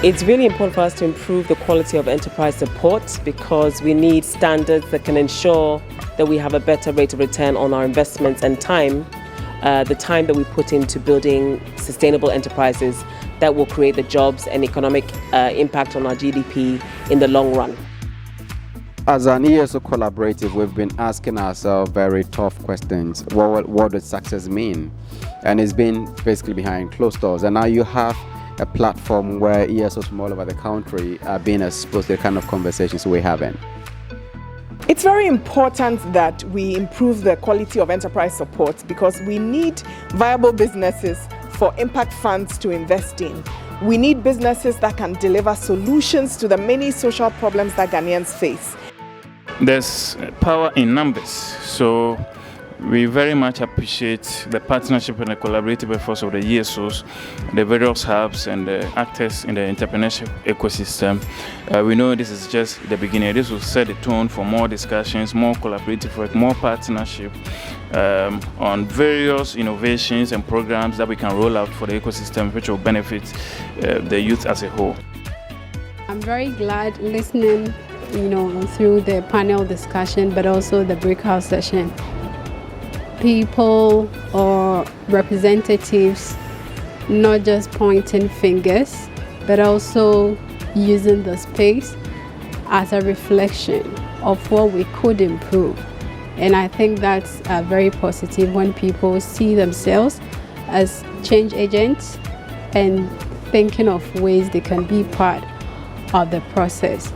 It's really important for us to improve the quality of enterprise support because we need standards that can ensure that we have a better rate of return on our investments and time, the time that we put into building sustainable enterprises that will create the jobs and economic impact on our GDP in the long run. As an ESO collaborative, we've been asking ourselves very tough questions. What does success mean? And it's been basically behind closed doors. And now you have a platform where ESOs from all over the country are being exposed to the kind of conversations we're having. It's very important that we improve the quality of enterprise support because we need viable businesses for impact funds to invest in. We need businesses that can deliver solutions to the many social problems that Ghanaians face. There's power in numbers, so we very much appreciate the partnership and the collaborative efforts of the ESOs, the various hubs and the actors in the entrepreneurship ecosystem. We know this is just the beginning. This will set the tone for more discussions, more collaborative work, more partnership on various innovations and programs that we can roll out for the ecosystem, which will benefit the youth as a whole. I'm very glad listening, through the panel discussion, but also the breakout session. People or representatives not just pointing fingers, but also using the space as a reflection of what we could improve. And I think that's very positive when people see themselves as change agents and thinking of ways they can be part of the process.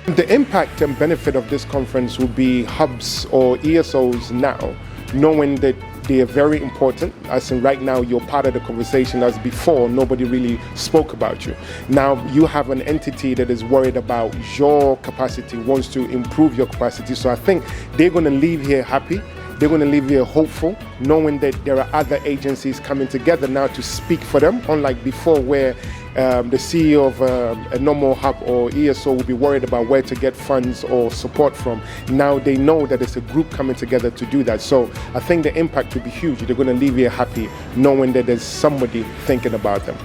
The impact and benefit of this conference will be hubs or ESOs now, knowing that they are very important. As in right now, you're part of the conversation, as before, nobody really spoke about you. Now you have an entity that is worried about your capacity, wants to improve your capacity. So I think they're going to leave here happy. They're going to leave here hopeful, knowing that there are other agencies coming together now to speak for them, unlike before where the CEO of a normal hub or ESO will be worried about where to get funds or support from. Now they know that it's a group coming together to do that. So I think the impact will be huge. They're going to leave here happy, knowing that there's somebody thinking about them.